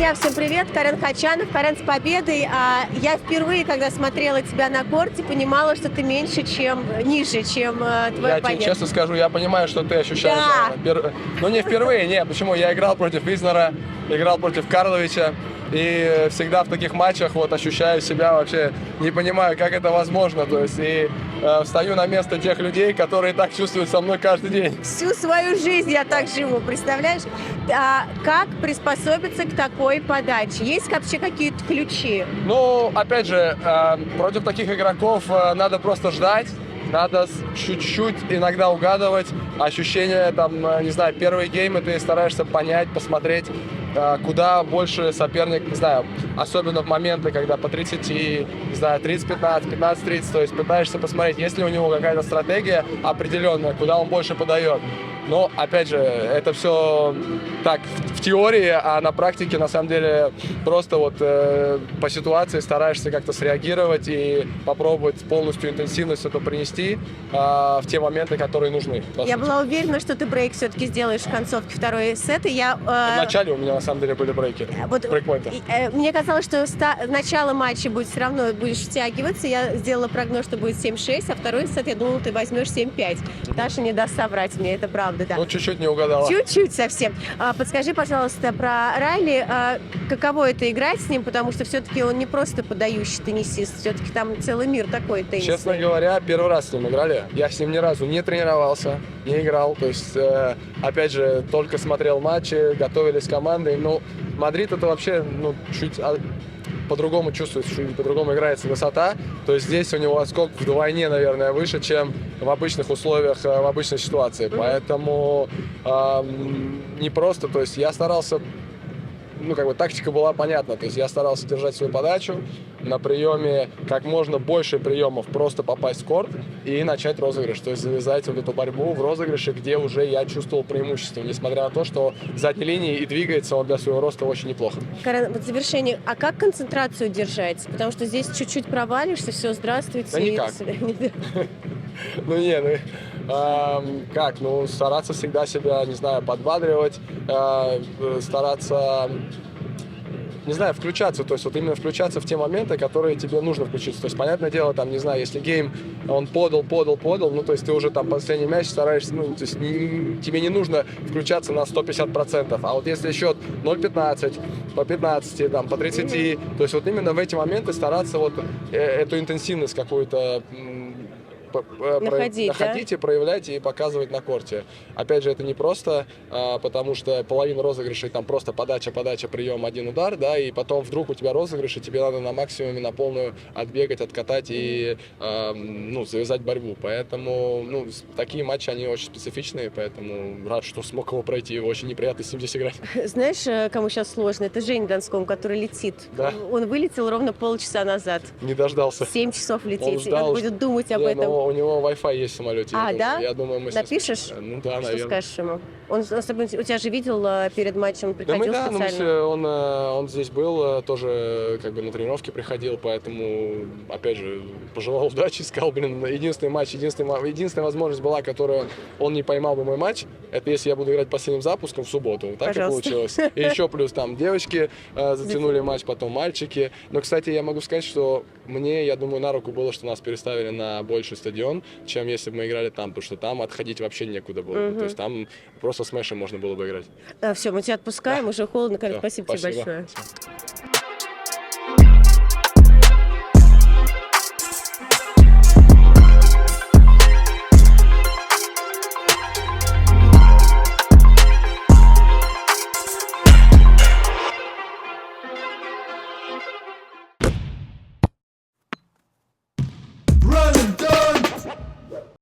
Друзья, всем привет! Карен Хачанов, Карен с победой. Я впервые, когда смотрела тебя на корте, понимала, что ты ниже, чем твой оппонент. Я тебе честно скажу, я понимаю, что ты ощущаешь. Да. Ну не впервые, не. Почему? Я играл против Визнера, играл против Карловича. И всегда в таких матчах вот ощущаю себя вообще, не понимаю, как это возможно. То есть и встаю на место тех людей, которые так чувствуют со мной каждый день. Всю свою жизнь я так живу, представляешь? Как приспособиться к такой подаче? Есть вообще какие-то ключи? Ну, опять же, против таких игроков надо просто ждать. Надо чуть-чуть иногда угадывать ощущения, там, не знаю, первые геймы ты стараешься понять, посмотреть, куда больше соперник, не знаю, особенно в моменты, когда по 30, не знаю, 30-15, 15-30, то есть пытаешься посмотреть, есть ли у него какая-то стратегия определенная, куда он больше подает. Но, опять же, это все так, в теории, а на практике, на самом деле, просто вот по ситуации стараешься как-то среагировать и попробовать полностью интенсивность эту принести в те моменты, которые нужны. Я была уверена, что ты брейк все-таки сделаешь в концовке второй сета. В начале у меня, на самом деле, были брейки. Вот, брейкпоинты. Мне казалось, что начало матча будет все равно, будешь втягиваться. Я сделала прогноз, что будет 7-6, а второй сет, я думала, ты возьмешь 7-5. Даша не даст соврать мне, это правда, да. Ну, чуть-чуть не угадала. Чуть-чуть совсем. Подскажи, пожалуйста, про Райли. Каково это играть с ним? Потому что все-таки он не просто подающий теннисист, все-таки там целый мир такой теннисный. Честно говоря, первый раз с ним играли. Я с ним ни разу не тренировался, не играл. То есть, опять же, только смотрел матчи, готовились с командой. Ну, Мадрид это вообще, ну, чуть по-другому чувствуется, чуть по-другому играется высота. То есть здесь у него отскок вдвойне, наверное, выше, чем в обычных условиях, в обычной ситуации. Поэтому не просто, то есть я старался, ну, как бы тактика была понятна. То есть я старался держать свою подачу, на приеме как можно больше приемов просто попасть в корт и начать розыгрыш. То есть завязать вот эту борьбу в розыгрыше, где уже я чувствовал преимущество, несмотря на то, что в задней линии и двигается он для своего роста очень неплохо. Карен, вот в завершение, а как концентрацию держать? Потому что здесь чуть-чуть провалишься, все, здравствуйте. Да никак. Ну не, как, ну стараться всегда себя, не знаю, подбадривать, стараться, не знаю, включаться, то есть вот именно включаться в те моменты, которые тебе нужно включиться. То есть, понятное дело, там, не знаю, если гейм, он подал, ну, то есть ты уже там последний мяч стараешься, ну, то есть тебе не нужно включаться на 150%, а вот если счет 0-15, по 15, там, по 30, то есть вот именно в эти моменты стараться вот эту интенсивность какую-то находить и проявлять и показывать на корте. Опять же, это не просто, потому что половина розыгрышей там просто подача, прием, один удар, да, и потом вдруг у тебя розыгрыш, и тебе надо на максимуме, на полную отбегать, откатать и, ну, завязать борьбу. Поэтому, ну, такие матчи, они очень специфичные, поэтому рад, что смог его пройти. Очень неприятно с ним здесь играть. Знаешь, кому сейчас сложно? Это Женя Донском, который летит. Да? Он вылетел ровно полчаса назад. Не дождался. 7 часов лететь. Он ждал, он будет думать об этом. У него Wi-Fi есть в самолете. Да? Я думаю, мы напишешь? Ну да, что наверное. Скажешь ему? Он у тебя же видел перед матчем, приходил специально? Он здесь был, тоже как бы на тренировке приходил, поэтому, опять же, пожелал удачи, сказал, единственный матч, единственная возможность была, которую он не поймал бы мой матч, это если я буду играть последним запуском в субботу. Так и получилось. И еще плюс там девочки затянули матч, потом мальчики. Но, кстати, я могу сказать, что мне, я думаю, на руку было, что нас переставили на больший стадион, чем если бы мы играли там, потому что там отходить вообще некуда было. То есть там просто смешем можно было бы играть. Все, мы тебя отпускаем, уже холодно. Все, Спасибо тебе большое. Спасибо.